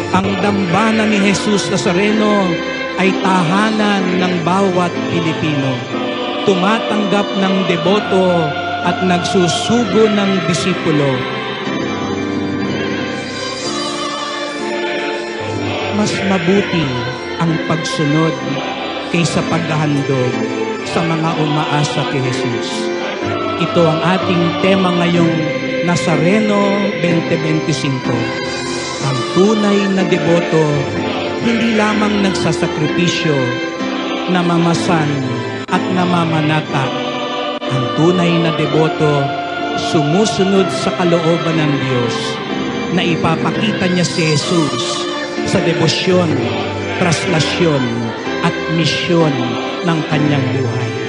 Ang dambana ni Jesus Nazareno ay tahanan ng bawat Pilipino. Tumatanggap ng deboto at nagsusugo ng disipulo. Mas mabuti ang pagsunod kaysa paghahandog sa mga umaasa kay Jesus. Ito ang ating tema ngayong Nazareno 2025. Ang tunay na deboto, hindi lamang nagsasakripisyo, namamasan at namamanata. Ang tunay na deboto, sumusunod sa kalooban ng Diyos na ipapakita niya si Jesus sa debosyon, traslasyon at misyon ng kanyang buhay.